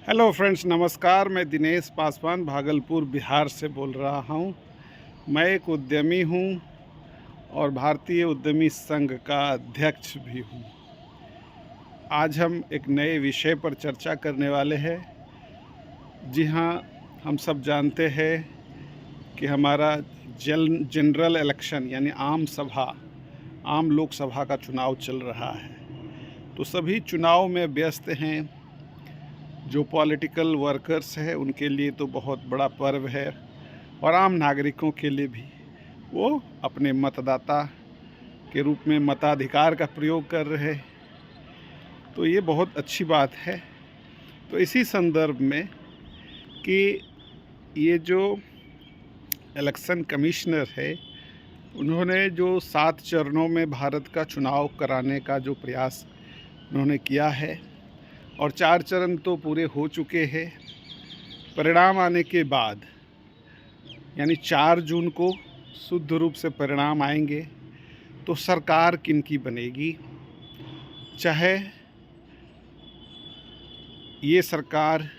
Hello friends, नमस्कार। मैं दिनेश पासवान भागलपुर बिहार से बोल रहा हूँ। मैं एक उद्यमी हूँ और भारतीय उद्यमी संघ का अध्यक्ष भी हूँ। आज हम एक नए विषय पर चर्चा करने वाले हैं। जी हाँ, हम सब जानते हैं कि हमारा जनरल इलेक्शन यानी आम लोकसभा का चुनाव चल रहा है। तो सभी चुनाव में व्यस्त हैं। जो पॉलिटिकल वर्कर्स हैं उनके लिए तो बहुत बड़ा पर्व है और आम नागरिकों के लिए भी वो अपने मतदाता के रूप में मताधिकार का प्रयोग कर रहे हैं। तो ये बहुत अच्छी बात है। तो इसी संदर्भ में कि ये जो इलेक्शन कमिश्नर है उन्होंने जो 7 चरणों में भारत का चुनाव कराने का जो प्रयास उन्होंने किया है और 4 चरण तो पूरे हो चुके हैं। परिणाम आने के बाद यानी 4 जून को शुद्ध रूप से परिणाम आएंगे तो सरकार किनकी बनेगी। चाहे ये सरकार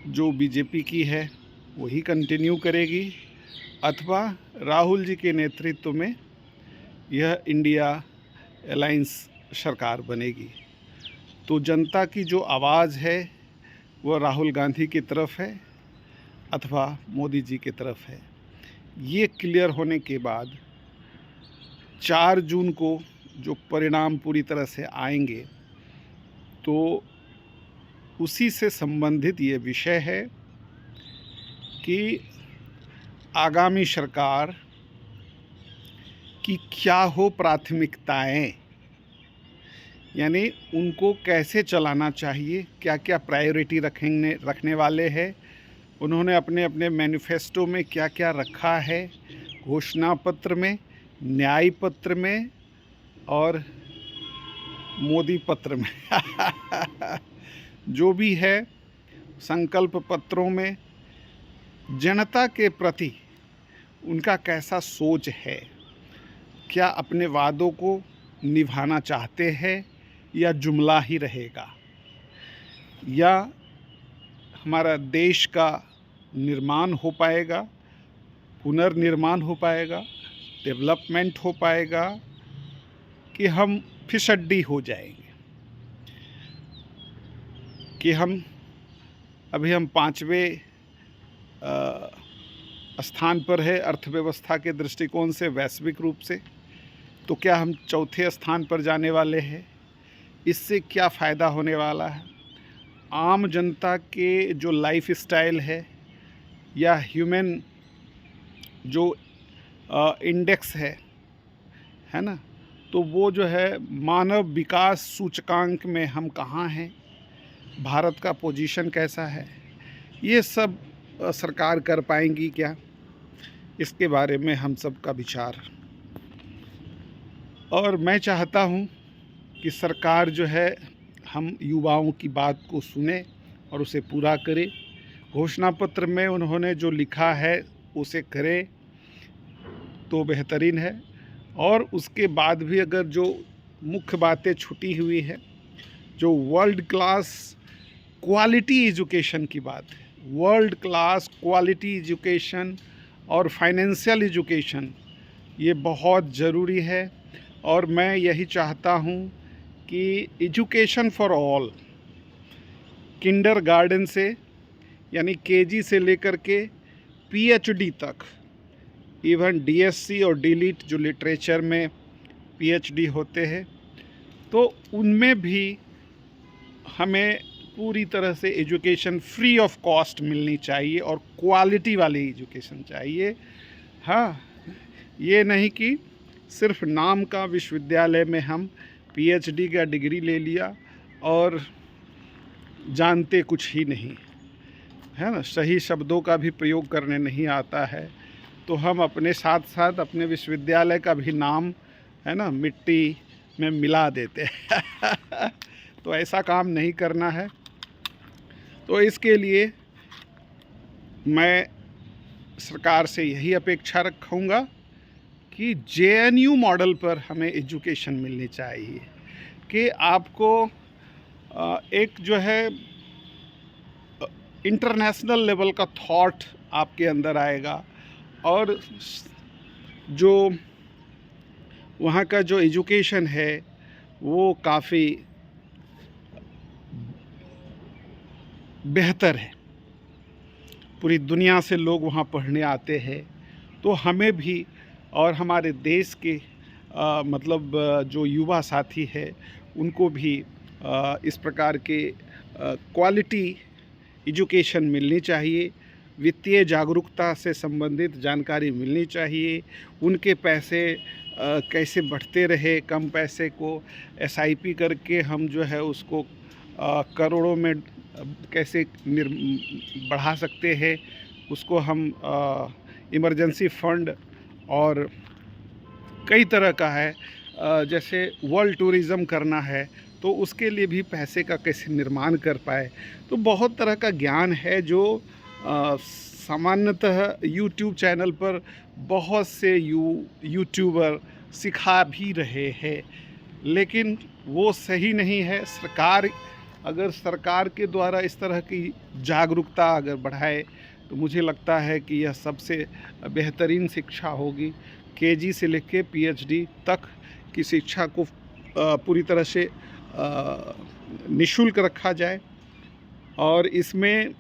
जो बीजेपी की है वही कंटिन्यू करेगी अथवा राहुल जी के नेतृत्व में यह इंडिया अलायंस सरकार बनेगी। तो जनता की जो आवाज़ है वह राहुल गांधी की तरफ है अथवा मोदी जी की तरफ है। ये क्लियर होने के बाद 4 जून को जो परिणाम पूरी तरह से आएंगे तो उसी से संबंधित ये विषय है कि आगामी सरकार की क्या हो प्राथमिकताएं, यानी उनको कैसे चलाना चाहिए, क्या क्या प्रायोरिटी रखने वाले हैं। उन्होंने अपने अपने मैनिफेस्टो में क्या क्या रखा है, घोषणा पत्र में, न्याय पत्र में और मोदी पत्र में जो भी है संकल्प पत्रों में जनता के प्रति उनका कैसा सोच है। क्या अपने वादों को निभाना चाहते हैं या जुमला ही रहेगा, या हमारा देश का निर्माण हो पाएगा, पुनर्निर्माण हो पाएगा, डेवलपमेंट हो पाएगा, कि हम फिसड्डी हो जाएंगे, कि हम 5वें स्थान पर है अर्थव्यवस्था के दृष्टिकोण से वैश्विक रूप से, तो क्या हम चौथे स्थान पर जाने वाले हैं। इससे क्या फ़ायदा होने वाला है। आम जनता के जो लाइफ स्टाइल है या ह्यूमन जो इंडेक्स है ना, तो वो जो है मानव विकास सूचकांक में हम कहाँ हैं, भारत का पोजीशन कैसा है, ये सब सरकार कर पाएंगी क्या, इसके बारे में हम सब का विचार। और मैं चाहता हूँ कि सरकार जो है हम युवाओं की बात को सुने और उसे पूरा करे। घोषणा पत्र में उन्होंने जो लिखा है उसे करे तो बेहतरीन है। और उसके बाद भी अगर जो मुख्य बातें छूटी हुई है, जो वर्ल्ड क्लास क्वालिटी एजुकेशन की बात है, वर्ल्ड क्लास क्वालिटी एजुकेशन और फाइनेंशियल एजुकेशन, ये बहुत ज़रूरी है। और मैं यही चाहता हूँ कि एजुकेशन फॉर ऑल, किंडरगार्टन से यानी केजी से लेकर के पीएचडी तक, इवन डीएससी और डीलिट जो लिटरेचर में पीएचडी होते हैं, तो उनमें भी हमें पूरी तरह से एजुकेशन फ्री ऑफ कॉस्ट मिलनी चाहिए और क्वालिटी वाली एजुकेशन चाहिए। हाँ, ये नहीं कि सिर्फ नाम का विश्वविद्यालय में हम पीएचडी का डिग्री ले लिया और जानते कुछ ही नहीं है ना, सही शब्दों का भी प्रयोग करने नहीं आता है, तो हम अपने साथ साथ अपने विश्वविद्यालय का भी नाम है ना मिट्टी में मिला देते हैं तो ऐसा काम नहीं करना है। तो इसके लिए मैं सरकार से यही अपेक्षा रखूँगा कि जेएनयू मॉडल पर हमें एजुकेशन मिलनी चाहिए, कि आपको एक जो है इंटरनेशनल लेवल का थॉट आपके अंदर आएगा, और जो वहाँ का जो एजुकेशन है वो काफ़ी बेहतर है। पूरी दुनिया से लोग वहाँ पढ़ने आते हैं, तो हमें भी और हमारे देश के मतलब जो युवा साथी है उनको भी इस प्रकार के क्वालिटी एजुकेशन मिलनी चाहिए। वित्तीय जागरूकता से संबंधित जानकारी मिलनी चाहिए। उनके पैसे कैसे बढ़ते रहे, कम पैसे को एसआईपी करके हम जो है उसको करोड़ों में कैसे बढ़ा सकते हैं, उसको हम इमरजेंसी फंड और कई तरह का है, जैसे वर्ल्ड टूरिज़्म करना है तो उसके लिए भी पैसे का कैसे निर्माण कर पाए। तो बहुत तरह का ज्ञान है जो सामान्यतः यूट्यूब चैनल पर बहुत से यूट्यूबर सिखा भी रहे हैं, लेकिन वो सही नहीं है। अगर सरकार के द्वारा इस तरह की जागरूकता अगर बढ़ाए तो मुझे लगता है कि यह सबसे बेहतरीन शिक्षा होगी। केजी से लेकर पीएचडी तक की शिक्षा को पूरी तरह से निःशुल्क रखा जाए, और इसमें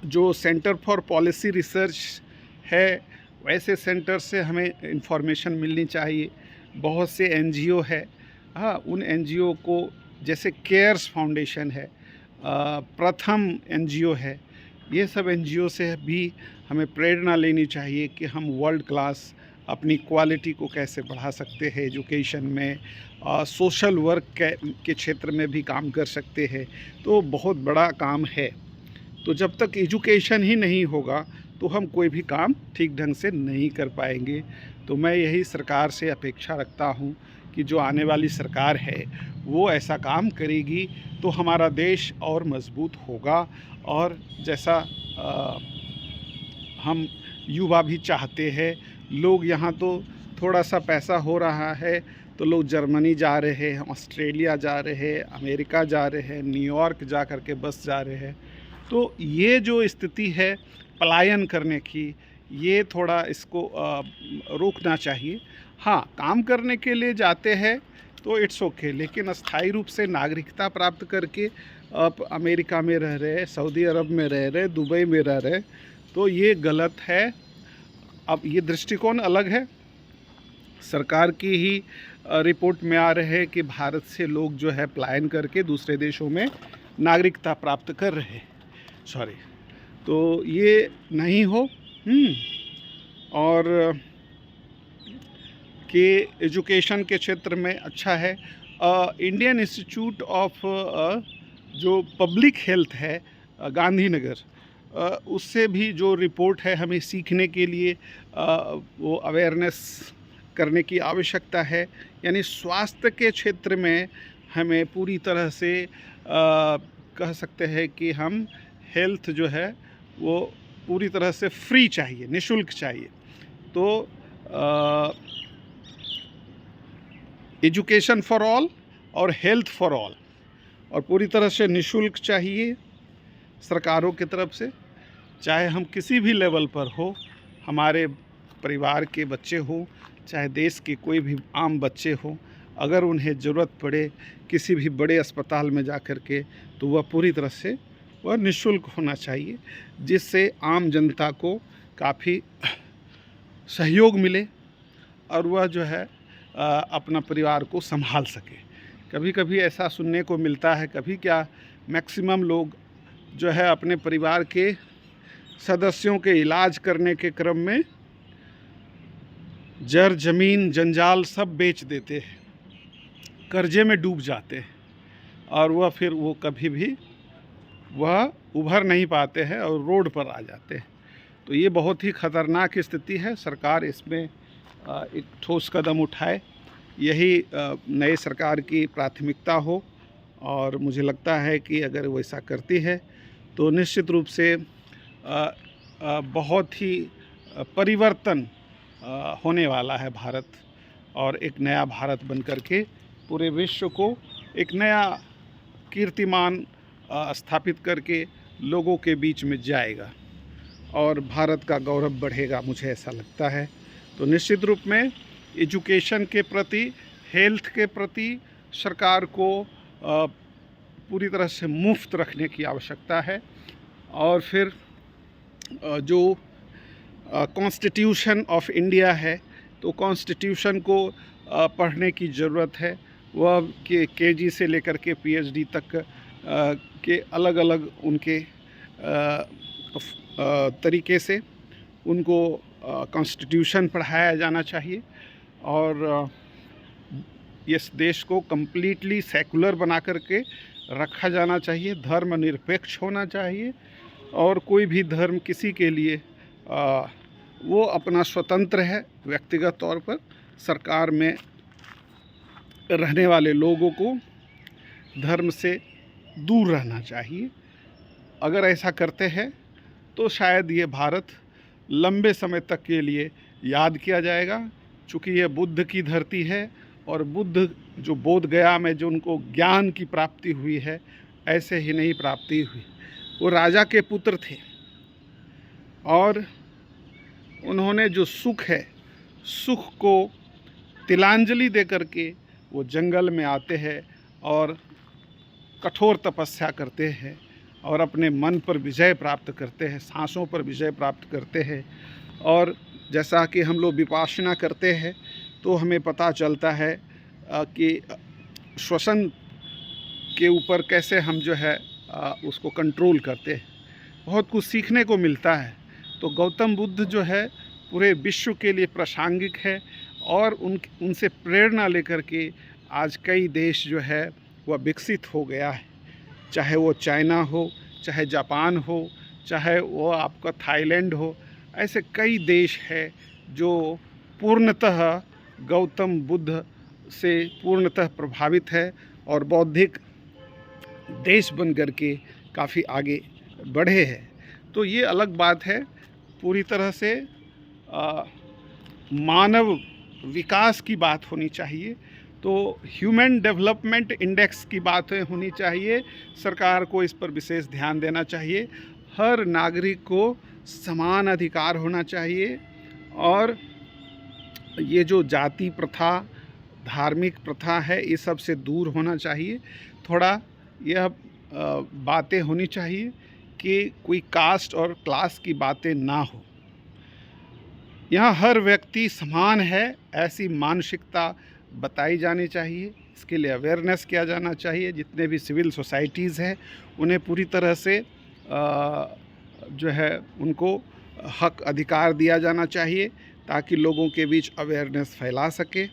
जो सेंटर फॉर पॉलिसी रिसर्च है वैसे सेंटर से हमें इंफॉर्मेशन मिलनी चाहिए। बहुत से एनजीओ है, हाँ, उन एनजीओ को, जैसे केयर्स फाउंडेशन है, प्रथम एनजीओ है, ये सब एनजीओ से भी हमें प्रेरणा लेनी चाहिए कि हम वर्ल्ड क्लास अपनी क्वालिटी को कैसे बढ़ा सकते हैं एजुकेशन में। सोशल वर्क के क्षेत्र में भी काम कर सकते हैं, तो बहुत बड़ा काम है। तो जब तक एजुकेशन ही नहीं होगा तो हम कोई भी काम ठीक ढंग से नहीं कर पाएंगे। तो मैं यही सरकार से अपेक्षा रखता हूँ कि जो आने वाली सरकार है वो ऐसा काम करेगी तो हमारा देश और मजबूत होगा। और जैसा हम युवा भी चाहते हैं, लोग यहाँ तो थोड़ा सा पैसा हो रहा है तो लोग जर्मनी जा रहे हैं, ऑस्ट्रेलिया जा रहे हैं, अमेरिका जा रहे हैं, न्यूयॉर्क जा कर के बस जा रहे हैं। तो ये जो स्थिति है पलायन करने की, ये थोड़ा इसको रोकना चाहिए। हाँ, काम करने के लिए जाते हैं तो इट्स ओके, लेकिन अस्थायी रूप से नागरिकता प्राप्त करके आप अमेरिका में रह रहे, सऊदी अरब में रह रहे, दुबई में रह रहे, तो ये गलत है। अब ये दृष्टिकोण अलग है। सरकार की ही रिपोर्ट में आ रहे हैं कि भारत से लोग जो है पलायन करके दूसरे देशों में नागरिकता प्राप्त कर रहे हैं, तो ये नहीं हो। और कि एजुकेशन के क्षेत्र में अच्छा है। इंडियन इंस्टीट्यूट ऑफ जो पब्लिक हेल्थ है गांधीनगर, उससे भी जो रिपोर्ट है हमें सीखने के लिए वो अवेयरनेस करने की आवश्यकता है। यानी स्वास्थ्य के क्षेत्र में हमें पूरी तरह से कह सकते हैं कि हम हेल्थ जो है वो पूरी तरह से फ्री चाहिए, निःशुल्क चाहिए। तो एजुकेशन फॉर ऑल और हेल्थ फॉर ऑल, और पूरी तरह से निःशुल्क चाहिए सरकारों की तरफ से। चाहे हम किसी भी लेवल पर हो, हमारे परिवार के बच्चे हो, चाहे देश के कोई भी आम बच्चे हो, अगर उन्हें ज़रूरत पड़े किसी भी बड़े अस्पताल में जा कर के, तो वह पूरी तरह से वह निःशुल्क होना चाहिए, जिससे आम जनता को काफ़ी सहयोग मिले और वह जो है अपना परिवार को संभाल सके। कभी कभी ऐसा सुनने को मिलता है, कभी क्या मैक्सिमम लोग जो है अपने परिवार के सदस्यों के इलाज करने के क्रम में जर ज़मीन जंजाल सब बेच देते हैं, कर्जे में डूब जाते हैं, और वह फिर वो कभी भी वह उभर नहीं पाते हैं और रोड पर आ जाते हैं। तो ये बहुत ही ख़तरनाक स्थिति है। सरकार इसमें एक ठोस कदम उठाए, यही नए सरकार की प्राथमिकता हो। और मुझे लगता है कि अगर वो ऐसा करती है तो निश्चित रूप से बहुत ही परिवर्तन होने वाला है भारत, और एक नया भारत बनकर के पूरे विश्व को एक नया कीर्तिमान स्थापित करके लोगों के बीच में जाएगा और भारत का गौरव बढ़ेगा, मुझे ऐसा लगता है। तो निश्चित रूप में एजुकेशन के प्रति, हेल्थ के प्रति सरकार को पूरी तरह से मुफ्त रखने की आवश्यकता है। और फिर जो कॉन्स्टिट्यूशन ऑफ इंडिया है, तो कॉन्स्टिट्यूशन को पढ़ने की ज़रूरत है। वह केजी से लेकर के पीएचडी तक के अलग अलग उनके तरीके से उनको कॉन्स्टिट्यूशन पढ़ाया जाना चाहिए और इस देश को कम्प्लीटली सेकुलर बना करके रखा जाना चाहिए। धर्मनिरपेक्ष होना चाहिए और कोई भी धर्म किसी के लिए वो अपना स्वतंत्र है। व्यक्तिगत तौर पर सरकार में रहने वाले लोगों को धर्म से दूर रहना चाहिए। अगर ऐसा करते हैं तो शायद ये भारत लंबे समय तक के लिए याद किया जाएगा। चूँकि ये बुद्ध की धरती है और बुद्ध जो बोध गया में जो उनको ज्ञान की प्राप्ति हुई है, ऐसे ही नहीं प्राप्ति हुई। वो राजा के पुत्र थे और उन्होंने जो सुख है, सुख को तिलांजलि दे करके वो जंगल में आते हैं और कठोर तपस्या करते हैं और अपने मन पर विजय प्राप्त करते हैं, सांसों पर विजय प्राप्त करते हैं। और जैसा कि हम लोग विपासना करते हैं तो हमें पता चलता है कि श्वसन के ऊपर कैसे हम जो है उसको कंट्रोल करते हैं। बहुत कुछ सीखने को मिलता है। तो गौतम बुद्ध जो है पूरे विश्व के लिए प्रासंगिक है और उनसे प्रेरणा लेकर के आज कई देश जो है वह विकसित हो गया है। चाहे वो चाइना हो, चाहे जापान हो, चाहे वो आपका थाईलैंड हो, ऐसे कई देश है जो पूर्णतः गौतम बुद्ध से पूर्णतः प्रभावित है और बौद्धिक देश बन कर के काफ़ी आगे बढ़े हैं। तो ये अलग बात है। पूरी तरह से मानव विकास की बात होनी चाहिए। तो ह्यूमन डेवलपमेंट इंडेक्स की बातें होनी चाहिए। सरकार को इस पर विशेष ध्यान देना चाहिए। हर नागरिक को समान अधिकार होना चाहिए और ये जो जाति प्रथा, धार्मिक प्रथा है, ये सब से दूर होना चाहिए। थोड़ा यह बातें होनी चाहिए कि कोई कास्ट और क्लास की बातें ना हो। यहाँ हर व्यक्ति समान है, ऐसी मानसिकता बताई जानी चाहिए। इसके लिए अवेयरनेस किया जाना चाहिए। जितने भी सिविल सोसाइटीज़ हैं उन्हें पूरी तरह से जो है उनको हक अधिकार दिया जाना चाहिए ताकि लोगों के बीच अवेयरनेस फैला सके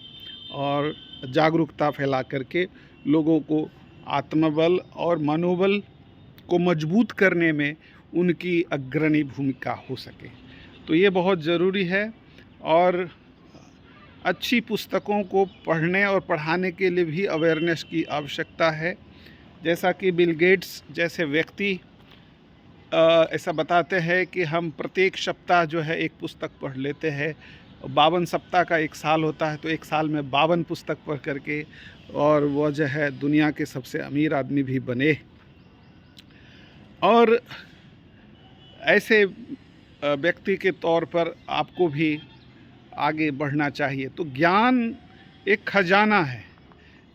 और जागरूकता फैला करके लोगों को आत्मबल और मनोबल को मजबूत करने में उनकी अग्रणी भूमिका हो सके। तो ये बहुत ज़रूरी है। और अच्छी पुस्तकों को पढ़ने और पढ़ाने के लिए भी अवेयरनेस की आवश्यकता है। जैसा कि बिल गेट्स जैसे व्यक्ति ऐसा बताते हैं कि हम प्रत्येक सप्ताह जो है एक पुस्तक पढ़ लेते हैं। 52 सप्ताह का एक साल होता है, तो एक साल में 52 पुस्तक पढ़ करके और वह जो है दुनिया के सबसे अमीर आदमी भी बने। और ऐसे व्यक्ति के तौर पर आपको भी आगे बढ़ना चाहिए। तो ज्ञान एक खजाना है,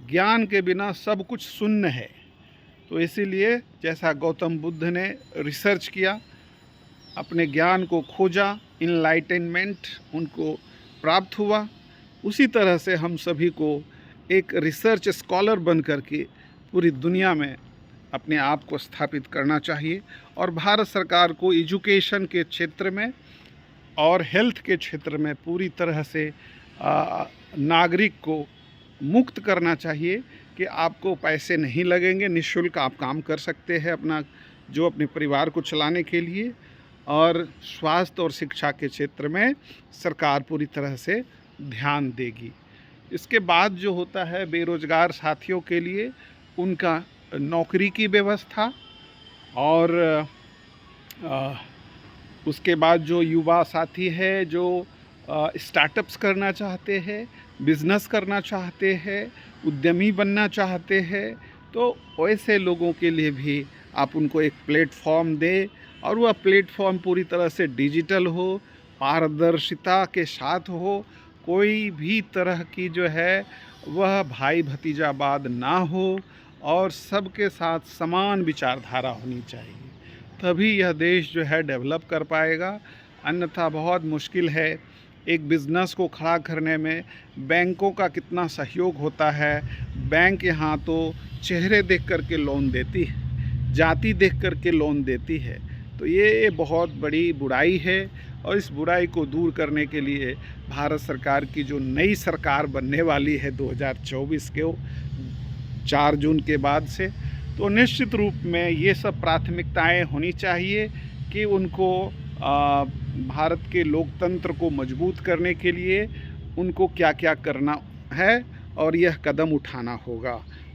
ज्ञान के बिना सब कुछ शून्य है। तो इसीलिए जैसा गौतम बुद्ध ने रिसर्च किया, अपने ज्ञान को खोजा, इनलाइटनमेंट उनको प्राप्त हुआ, उसी तरह से हम सभी को एक रिसर्च स्कॉलर बन करके पूरी दुनिया में अपने आप को स्थापित करना चाहिए। और भारत सरकार को एजुकेशन के क्षेत्र में और हेल्थ के क्षेत्र में पूरी तरह से नागरिक को मुक्त करना चाहिए कि आपको पैसे नहीं लगेंगे, निःशुल्क आप काम कर सकते हैं अपने परिवार को चलाने के लिए। और स्वास्थ्य और शिक्षा के क्षेत्र में सरकार पूरी तरह से ध्यान देगी। इसके बाद जो होता है बेरोज़गार साथियों के लिए उनका नौकरी की व्यवस्था और उसके बाद जो युवा साथी है जो स्टार्टअप्स करना चाहते हैं, बिज़नेस करना चाहते हैं, उद्यमी बनना चाहते हैं, तो वैसे लोगों के लिए भी आप उनको एक प्लेटफॉर्म दें, और वह प्लेटफॉर्म पूरी तरह से डिजिटल हो, पारदर्शिता के साथ हो, कोई भी तरह की जो है वह भाई भतीजावाद ना हो, और सबके साथ समान विचारधारा होनी चाहिए। तभी यह देश जो है डेवलप कर पाएगा, अन्यथा बहुत मुश्किल है। एक बिज़नेस को खड़ा करने में बैंकों का कितना सहयोग होता है। बैंक यहाँ तो चेहरे देख कर के लोन देती है, जाति देख कर के लोन देती है। तो ये बहुत बड़ी बुराई है, और इस बुराई को दूर करने के लिए भारत सरकार की जो नई सरकार बनने वाली है 2024 के 4 जून के बाद से, तो निश्चित रूप में ये सब प्राथमिकताएं होनी चाहिए कि उनको भारत के लोकतंत्र को मजबूत करने के लिए उनको क्या क्या करना है और यह कदम उठाना होगा।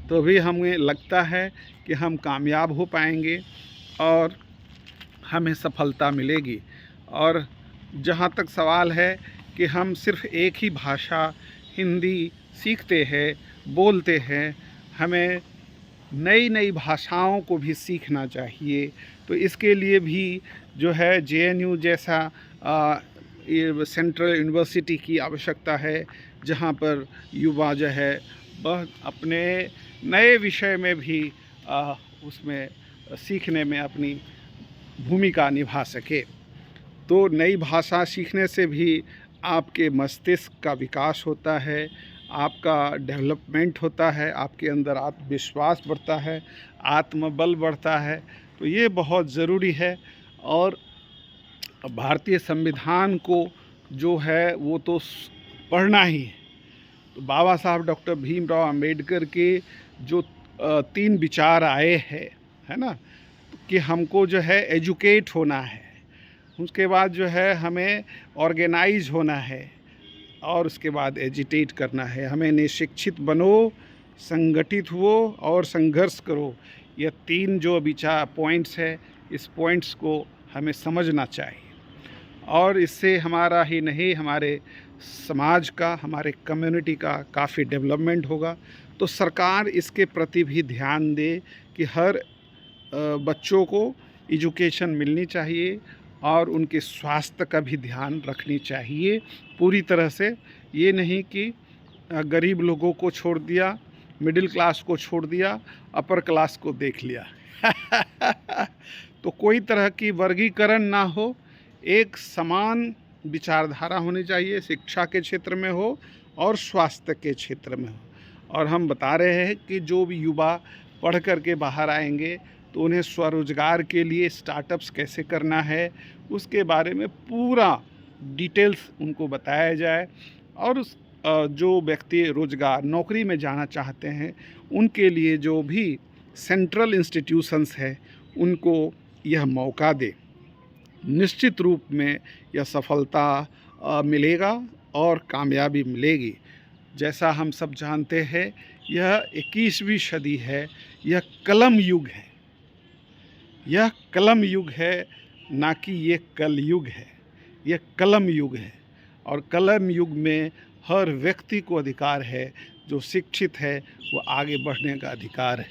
तो भी हमें लगता है कि हम कामयाब हो पाएंगे और हमें सफलता मिलेगी। और जहाँ तक सवाल है कि हम सिर्फ एक ही भाषा हिंदी सीखते हैं, बोलते हैं, हमें नई नई भाषाओं को भी सीखना चाहिए। तो इसके लिए भी जो है JNU जैसा सेंट्रल यूनिवर्सिटी की आवश्यकता है, जहाँ पर युवा जो है वह अपने नए विषय में भी उसमें सीखने में अपनी भूमिका निभा सके। तो नई भाषा सीखने से भी आपके मस्तिष्क का विकास होता है, आपका डेवलपमेंट होता है, आपके अंदर आत्मविश्वास बढ़ता है, आत्मबल बढ़ता है। तो ये बहुत ज़रूरी है। और भारतीय संविधान को जो है वो तो पढ़ना ही है। तो बाबा साहब डॉक्टर भीमराव अंबेडकर के जो 3 विचार आए हैं, है ना, कि हमको जो है एजुकेट होना है, उसके बाद जो है हमें ऑर्गेनाइज होना है, और उसके बाद एजिटेट करना है। हमें निशिक्षित बनो, संगठित हो और संघर्ष करो। यह 3 जो विचार पॉइंट्स है, इस पॉइंट्स को हमें समझना चाहिए, और इससे हमारा ही नहीं, हमारे समाज का, हमारे कम्युनिटी का काफ़ी डेवलपमेंट होगा। तो सरकार इसके प्रति भी ध्यान दे कि हर बच्चों को एजुकेशन मिलनी चाहिए, और उनके स्वास्थ्य का भी ध्यान रखनी चाहिए पूरी तरह से। ये नहीं कि गरीब लोगों को छोड़ दिया, मिडिल क्लास को छोड़ दिया, अपर क्लास को देख लिया। तो कोई तरह की वर्गीकरण ना हो, एक समान विचारधारा होनी चाहिए, शिक्षा के क्षेत्र में हो और स्वास्थ्य के क्षेत्र में हो। और हम बता रहे हैं कि जो भी युवा पढ़ कर के बाहर आएंगे तो उन्हें स्वरोजगार के लिए स्टार्टअप्स कैसे करना है, उसके बारे में पूरा डिटेल्स उनको बताया जाए। और उस जो व्यक्ति रोजगार नौकरी में जाना चाहते हैं, उनके लिए जो भी सेंट्रल इंस्टीट्यूशंस है उनको यह मौका दे। निश्चित रूप में यह सफलता मिलेगा और कामयाबी मिलेगी। जैसा हम सब जानते हैं, यह 21वीं सदी है, यह कलम युग है, यह कलम युग है, ना कि ये कल युग है। यह कलम युग है, और कलम युग में हर व्यक्ति को अधिकार है, जो शिक्षित है वो आगे बढ़ने का अधिकार है।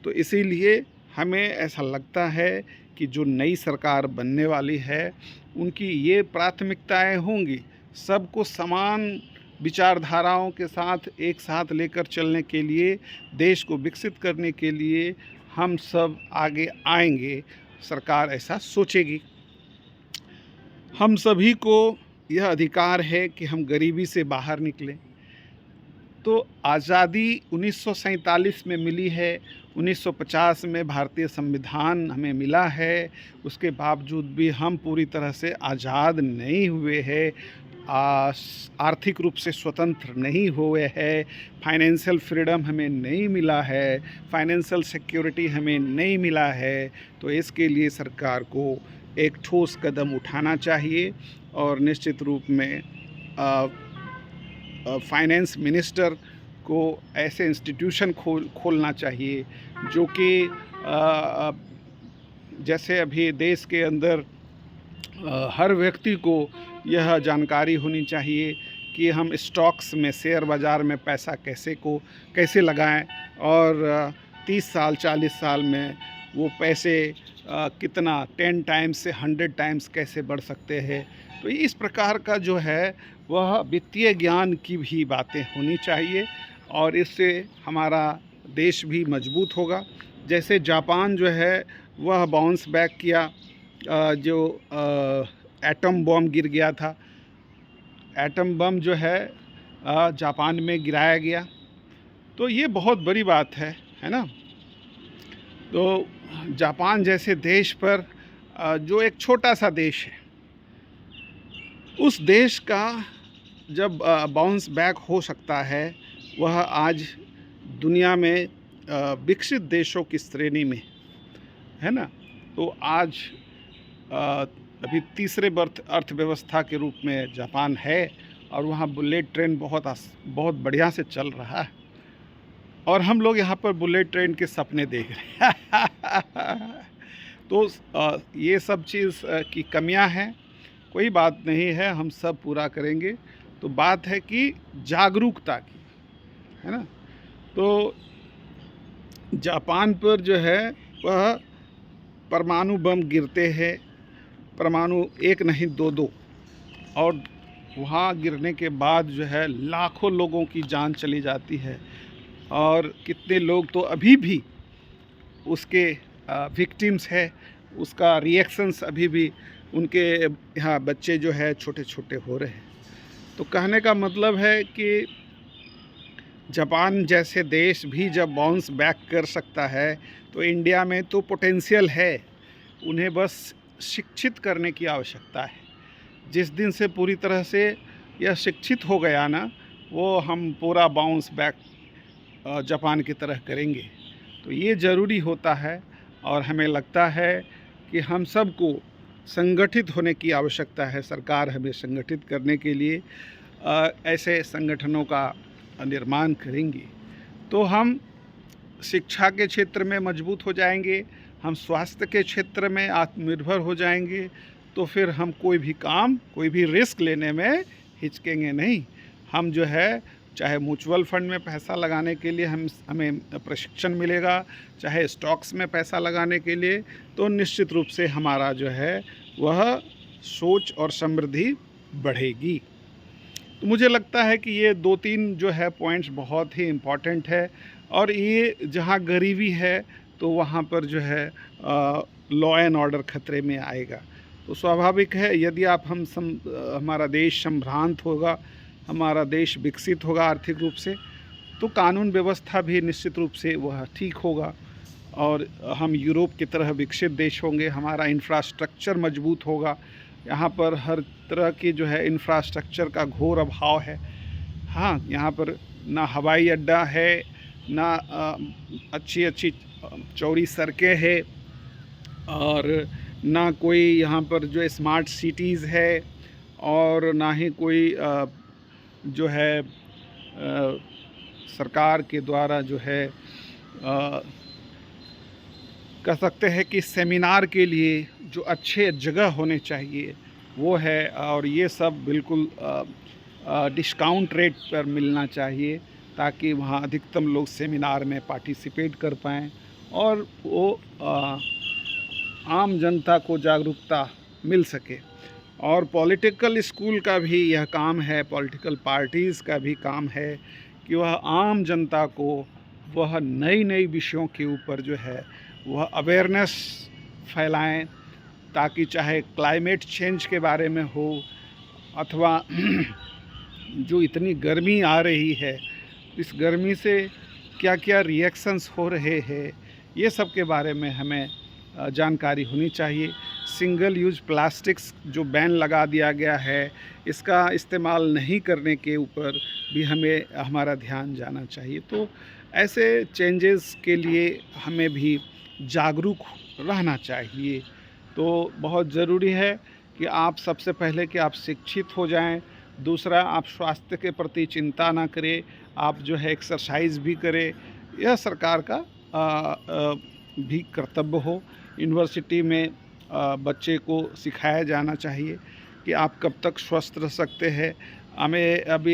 तो इसीलिए हमें ऐसा लगता है कि जो नई सरकार बनने वाली है, उनकी ये प्राथमिकताएं होंगी, सबको समान विचारधाराओं के साथ एक साथ लेकर चलने के लिए, देश को विकसित करने के लिए हम सब आगे आएंगे। सरकार ऐसा सोचेगी। हम सभी को यह अधिकार है कि हम गरीबी से बाहर निकलें। तो आज़ादी 1947 में मिली है, 1950 में भारतीय संविधान हमें मिला है, उसके बावजूद भी हम पूरी तरह से आज़ाद नहीं हुए हैं, आर्थिक रूप से स्वतंत्र नहीं हुए हैं, फाइनेंशियल फ्रीडम हमें नहीं मिला है, फाइनेंशियल सिक्योरिटी हमें नहीं मिला है। तो इसके लिए सरकार को एक ठोस कदम उठाना चाहिए, और निश्चित रूप में फाइनेंस मिनिस्टर को ऐसे इंस्टीट्यूशन खोलना चाहिए जो कि जैसे अभी देश के अंदर हर व्यक्ति को यह जानकारी होनी चाहिए कि हम स्टॉक्स में, शेयर बाज़ार में पैसा कैसे लगाएं, और 30 साल 40 साल में वो पैसे कितना 10 टाइम्स से 100 टाइम्स कैसे बढ़ सकते हैं। तो इस प्रकार का जो है वह वित्तीय ज्ञान की भी बातें होनी चाहिए और इससे हमारा देश भी मजबूत होगा। जैसे जापान जो है वह बाउंस बैक किया, जो एटम बम गिर गया था, एटम बम जो है जापान में गिराया गया, तो ये बहुत बड़ी बात है ना। तो जापान जैसे देश पर जो एक छोटा सा देश है, उस देश का जब बाउंस बैक हो सकता है, वह आज दुनिया में विकसित देशों की श्रेणी में है ना। तो आज अभी तीसरे अर्थव्यवस्था के रूप में जापान है और वहाँ बुलेट ट्रेन बहुत बढ़िया से चल रहा है और हम लोग यहाँ पर बुलेट ट्रेन के सपने देख रहे हैं। तो ये सब चीज़ की कमियां हैं, कोई बात नहीं है, हम सब पूरा करेंगे। तो बात है कि जागरूकता की, है ना। तो जापान पर जो है वह परमाणु बम गिरते हैं, परमाणु एक नहीं दो, और वहाँ गिरने के बाद जो है लाखों लोगों की जान चली जाती है और कितने लोग तो अभी भी उसके विक्टिम्स है, उसका रिएक्शंस अभी भी उनके यहाँ बच्चे जो है छोटे छोटे हो रहे हैं। तो कहने का मतलब है कि जापान जैसे देश भी जब बाउंस बैक कर सकता है, तो इंडिया में तो पोटेंशियल है, उन्हें बस शिक्षित करने की आवश्यकता है। जिस दिन से पूरी तरह से यह शिक्षित हो गया ना, वो हम पूरा बाउंस बैक जापान की तरह करेंगे। तो ये ज़रूरी होता है और हमें लगता है कि हम सबको संगठित होने की आवश्यकता है। सरकार हमें संगठित करने के लिए ऐसे संगठनों का निर्माण करेंगे, तो हम शिक्षा के क्षेत्र में मजबूत हो जाएंगे, हम स्वास्थ्य के क्षेत्र में आत्मनिर्भर हो जाएंगे। तो फिर हम कोई भी काम, कोई भी रिस्क लेने में हिचकेंगे नहीं। हम जो है चाहे म्यूचुअल फंड में पैसा लगाने के लिए हमें प्रशिक्षण मिलेगा, चाहे स्टॉक्स में पैसा लगाने के लिए, तो निश्चित रूप से हमारा जो है वह सोच और समृद्धि बढ़ेगी। तो मुझे लगता है कि ये 2-3 जो है पॉइंट्स बहुत ही इम्पॉर्टेंट है। और ये जहाँ गरीबी है तो वहाँ पर जो है लॉ एंड ऑर्डर खतरे में आएगा। तो स्वाभाविक है, यदि आप हमारा देश संभ्रांत होगा, हमारा देश विकसित होगा आर्थिक रूप से, तो कानून व्यवस्था भी निश्चित रूप से वह ठीक होगा और हम यूरोप की तरह विकसित देश होंगे। हमारा इंफ्रास्ट्रक्चर मजबूत होगा। यहाँ पर हर तरह की जो है इंफ्रास्ट्रक्चर का घोर अभाव है। हाँ, यहाँ पर ना हवाई अड्डा है, ना अच्छी चौड़ी सड़कें हैं, और ना कोई यहाँ पर जो स्मार्ट सिटीज़ है, और ना ही कोई जो है सरकार के द्वारा जो है कह सकते हैं कि सेमिनार के लिए जो अच्छे जगह होने चाहिए वो है। और ये सब बिल्कुल डिस्काउंट रेट पर मिलना चाहिए, ताकि वहाँ अधिकतम लोग सेमिनार में पार्टिसिपेट कर पाएँ और वो आम जनता को जागरूकता मिल सके। और पॉलिटिकल स्कूल का भी यह काम है, पॉलिटिकल पार्टीज़ का भी काम है कि वह आम जनता को वह नई विषयों के ऊपर जो है वह अवेयरनेस फैलाएं, ताकि चाहे क्लाइमेट चेंज के बारे में हो अथवा जो इतनी गर्मी आ रही है, इस गर्मी से क्या क्या रिएक्शंस हो रहे हैं, ये सब के बारे में हमें जानकारी होनी चाहिए। सिंगल यूज प्लास्टिक्स जो बैन लगा दिया गया है, इसका इस्तेमाल नहीं करने के ऊपर भी हमें हमारा ध्यान जाना चाहिए। तो ऐसे चेंजेस के लिए हमें भी जागरूक रहना चाहिए। तो बहुत ज़रूरी है कि आप सबसे पहले कि आप शिक्षित हो जाएं, दूसरा आप स्वास्थ्य के प्रति चिंता ना करें, आप जो है एक्सरसाइज भी करें। यह सरकार का भी कर्तव्य हो। यूनिवर्सिटी में बच्चे को सिखाया जाना चाहिए कि आप कब तक स्वस्थ रह सकते हैं।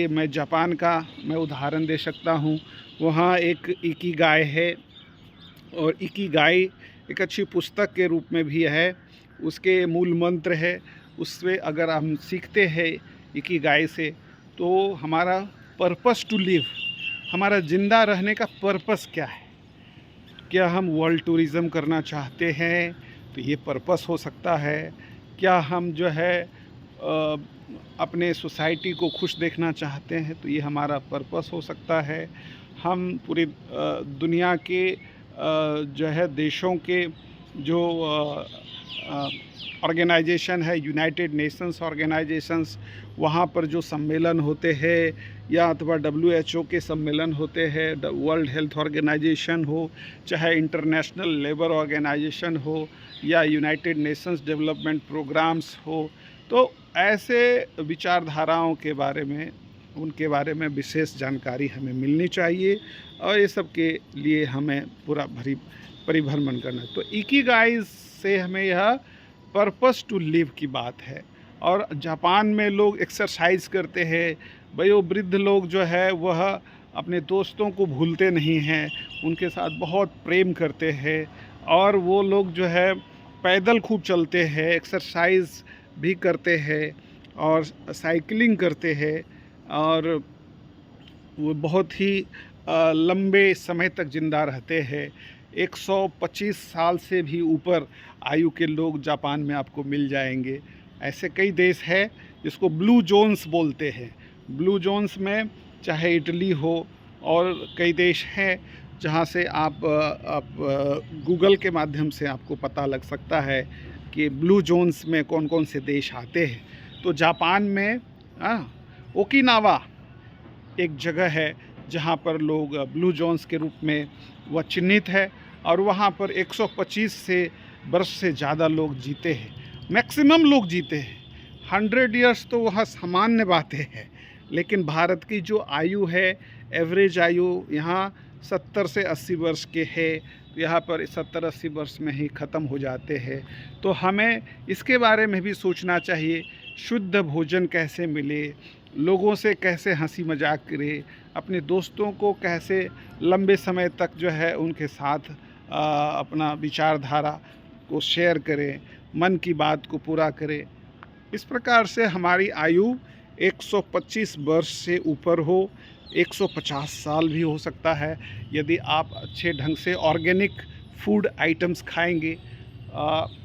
मैं जापान का उदाहरण दे सकता हूँ। वहाँ एक इकिगाई है, और इकिगाई एक अच्छी पुस्तक के रूप में भी है। उसके मूल मंत्र है, उससे अगर हम सीखते हैं इकिगाई से, तो हमारा पर्पस टू लिव, हमारा ज़िंदा रहने का पर्पस क्या है। क्या हम वर्ल्ड टूरिज़्म करना चाहते हैं, तो ये पर्पस हो सकता है। क्या हम जो है अपने सोसाइटी को खुश देखना चाहते हैं, तो ये हमारा पर्पस हो सकता है। हम पूरी दुनिया के जो है देशों के जो ऑर्गेनाइजेशन है, यूनाइटेड नेशंस ऑर्गेनाइजेशंस, वहाँ पर जो सम्मेलन होते हैं, या अथवा WHO के सम्मेलन होते हैं, वर्ल्ड हेल्थ ऑर्गेनाइजेशन हो, चाहे इंटरनेशनल लेबर ऑर्गेनाइजेशन हो, या यूनाइटेड नेशंस डेवलपमेंट प्रोग्राम्स हो, तो ऐसे विचारधाराओं के बारे में, उनके बारे में विशेष जानकारी हमें मिलनी चाहिए, और ये सब के लिए हमें पूरा परिभ्रमण करना है। तो इकिगाई से हमें यह पर्पस टू लिव की बात है। और जापान में लोग एक्सरसाइज करते हैं, वयोवृद्ध लोग जो है वह अपने दोस्तों को भूलते नहीं हैं, उनके साथ बहुत प्रेम करते हैं, और वो लोग जो है पैदल खूब चलते हैं, एक्सरसाइज भी करते हैं, और साइकिलिंग करते हैं, और वो बहुत ही लंबे समय तक ज़िंदा रहते हैं। 125 साल से भी ऊपर आयु के लोग जापान में आपको मिल जाएंगे। ऐसे कई देश है जिसको ब्लू जोन्स बोलते हैं। ब्लू जोन्स में चाहे इटली हो, और कई देश हैं जहाँ से आप गूगल के माध्यम से आपको पता लग सकता है कि ब्लू जोन्स में कौन कौन से देश आते हैं। तो जापान में ओकिनावा एक जगह है जहाँ पर लोग ब्लू जोन्स के रूप में वह चिन्हित है, और वहाँ पर 125 से वर्ष से ज़्यादा लोग जीते हैं, मैक्सिमम लोग जीते हैं। 100 इयर्स तो वह सामान्य बातें हैं, लेकिन भारत की जो आयु है, एवरेज आयु यहाँ 70 से 80 वर्ष के है, तो यहाँ पर 70-80 वर्ष में ही ख़त्म हो जाते हैं। तो हमें इसके बारे में भी सोचना चाहिए, शुद्ध भोजन कैसे मिले, लोगों से कैसे हंसी मजाक करें, अपने दोस्तों को कैसे लंबे समय तक जो है उनके साथ अपना विचारधारा को शेयर करें, मन की बात को पूरा करें। इस प्रकार से हमारी आयु 125 वर्ष से ऊपर हो, 150 साल भी हो सकता है, यदि आप अच्छे ढंग से ऑर्गेनिक फूड आइटम्स खाएंगे,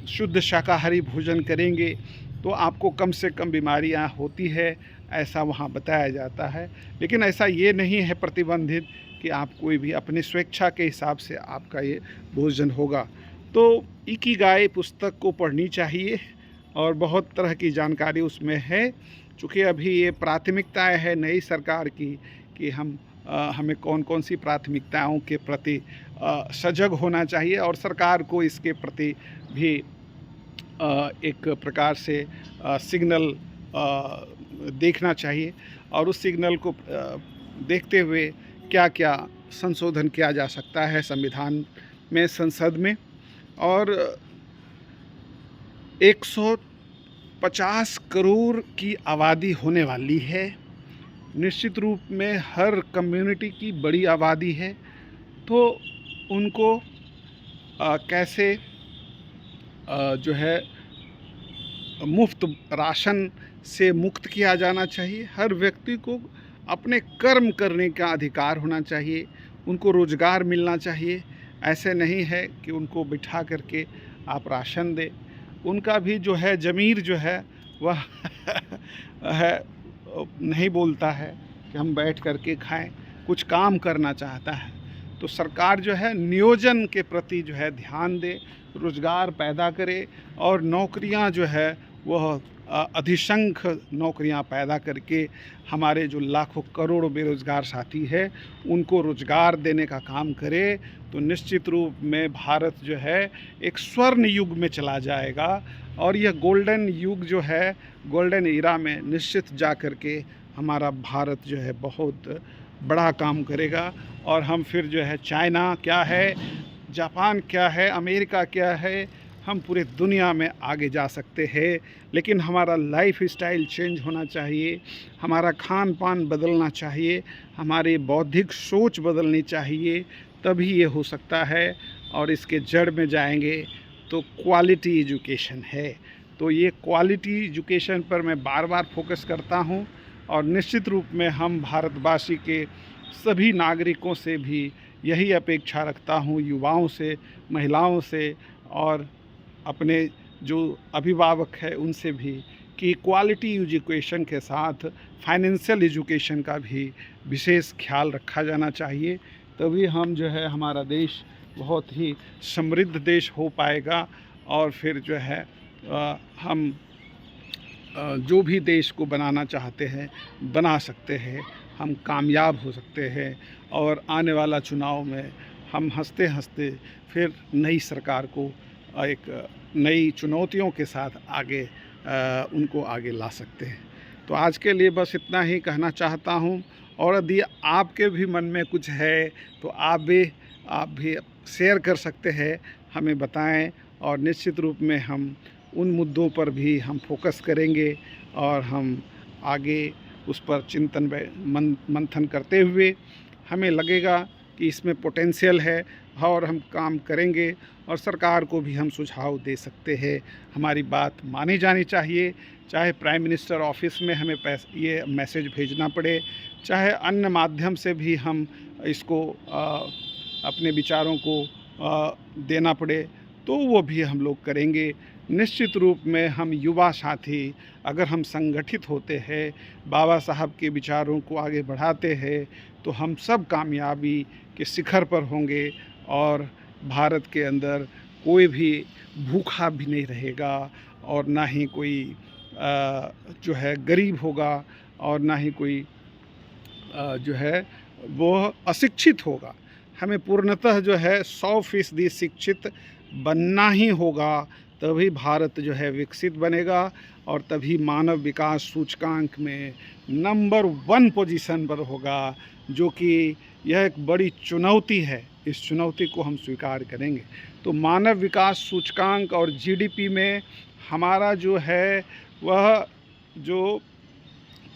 शुद्ध शाकाहारी भोजन करेंगे, तो आपको कम से कम बीमारियां होती है, ऐसा वहाँ बताया जाता है। लेकिन ऐसा ये नहीं है प्रतिबंधित कि आप कोई भी अपने स्वेच्छा के हिसाब से आपका ये भोजन होगा। तो इकिगाई पुस्तक को पढ़नी चाहिए, और बहुत तरह की जानकारी उसमें है। चूँकि अभी ये प्राथमिकताएं है नई सरकार की कि हमें कौन कौन सी प्राथमिकताओं के प्रति सजग होना चाहिए, और सरकार को इसके प्रति भी एक प्रकार से सिग्नल देखना चाहिए, और उस सिग्नल को देखते हुए क्या क्या संशोधन किया जा सकता है संविधान में, संसद में। और 150 करोड़ की आबादी होने वाली है, निश्चित रूप में हर कम्युनिटी की बड़ी आबादी है, तो उनको कैसे जो है मुफ्त राशन से मुक्त किया जाना चाहिए। हर व्यक्ति को अपने कर्म करने का अधिकार होना चाहिए, उनको रोज़गार मिलना चाहिए। ऐसे नहीं है कि उनको बिठा करके आप राशन दें। उनका भी जो है ज़मीर जो है वह है नहीं बोलता है कि हम बैठ करके खाएं, कुछ काम करना चाहता है। तो सरकार जो है नियोजन के प्रति जो है ध्यान दे, रोज़गार पैदा करे, और नौकरियां जो है वह अधिसंख्य नौकरियां पैदा करके हमारे जो लाखों करोड़ों बेरोज़गार साथी है उनको रोज़गार देने का काम करे। तो निश्चित रूप में भारत जो है एक स्वर्ण युग में चला जाएगा, और यह गोल्डन युग जो है, गोल्डन इरा में निश्चित जा कर के हमारा भारत जो है बहुत बड़ा काम करेगा। और हम फिर जो है चाइना क्या है, जापान क्या है, अमेरिका क्या है, हम पूरे दुनिया में आगे जा सकते हैं। लेकिन हमारा लाइफ स्टाइल चेंज होना चाहिए, हमारा खान पान बदलना चाहिए, हमारी बौद्धिक सोच बदलनी चाहिए, तभी ये हो सकता है। और इसके जड़ में जाएंगे तो क्वालिटी एजुकेशन है। तो ये क्वालिटी एजुकेशन पर मैं बार बार फोकस करता हूँ और निश्चित रूप में हम भारतवासी के सभी नागरिकों से भी यही अपेक्षा रखता हूँ, युवाओं से, महिलाओं से और अपने जो अभिभावक है उनसे भी, कि क्वालिटी एजुकेशन के साथ फाइनेंशियल एजुकेशन का भी विशेष ख्याल रखा जाना चाहिए। तभी हम जो है हमारा देश बहुत ही समृद्ध देश हो पाएगा और फिर जो है हम जो भी देश को बनाना चाहते हैं बना सकते हैं, हम कामयाब हो सकते हैं और आने वाला चुनाव में हम हंसते हंसते फिर नई सरकार को एक नई चुनौतियों के साथ आगे उनको आगे ला सकते हैं। तो आज के लिए बस इतना ही कहना चाहता हूँ और यदि आपके भी मन में कुछ है तो आप भी शेयर कर सकते हैं, हमें बताएं और निश्चित रूप में हम उन मुद्दों पर भी हम फोकस करेंगे और हम आगे उस पर चिंतन मंथन करते हुए हमें लगेगा कि इसमें पोटेंशियल है और हम काम करेंगे और सरकार को भी हम सुझाव दे सकते हैं। हमारी बात मानी जानी चाहिए, चाहे प्राइम मिनिस्टर ऑफिस में हमें ये मैसेज भेजना पड़े, चाहे अन्य माध्यम से भी हम इसको अपने विचारों को देना पड़े तो वो भी हम लोग करेंगे। निश्चित रूप में हम युवा साथी अगर हम संगठित होते हैं, बाबा साहब के विचारों को आगे बढ़ाते हैं तो हम सब कामयाबी के शिखर पर होंगे और भारत के अंदर कोई भी भूखा भी नहीं रहेगा और ना ही कोई जो है गरीब होगा और ना ही कोई जो है वो अशिक्षित होगा। हमें पूर्णतः जो है 100% शिक्षित बनना ही होगा, तभी भारत जो है विकसित बनेगा और तभी मानव विकास सूचकांक में नंबर 1 पोजीशन पर होगा, जो कि यह एक बड़ी चुनौती है। इस चुनौती को हम स्वीकार करेंगे तो मानव विकास सूचकांक और जीडीपी में हमारा जो है वह जो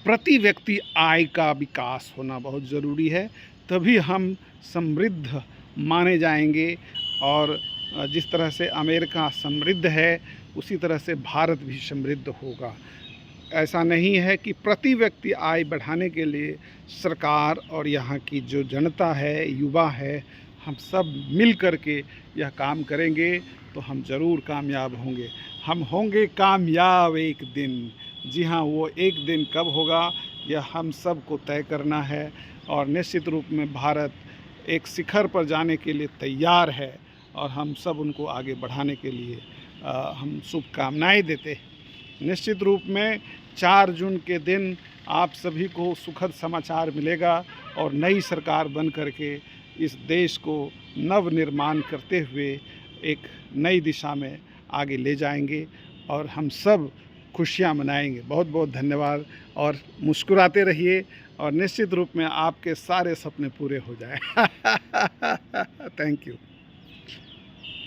प्रति व्यक्ति आय का विकास होना बहुत ज़रूरी है, तभी हम समृद्ध माने जाएंगे। और जिस तरह से अमेरिका समृद्ध है उसी तरह से भारत भी समृद्ध होगा। ऐसा नहीं है कि प्रति व्यक्ति आय बढ़ाने के लिए सरकार और यहाँ की जो जनता है, युवा है, हम सब मिल कर के यह काम करेंगे तो हम ज़रूर कामयाब होंगे। हम होंगे कामयाब एक दिन। जी हाँ, वो एक दिन कब होगा यह हम सब को तय करना है और निश्चित रूप में भारत एक शिखर पर जाने के लिए तैयार है और हम सब उनको आगे बढ़ाने के लिए हम शुभकामनाएं देते हैं। निश्चित रूप में 4 जून के दिन आप सभी को सुखद समाचार मिलेगा और नई सरकार बन करके इस देश को नव निर्माण करते हुए एक नई दिशा में आगे ले जाएंगे और हम सब खुशियां मनाएंगे। बहुत बहुत धन्यवाद और मुस्कुराते रहिए और निश्चित रूप में आपके सारे सपने पूरे हो जाए। Thank you.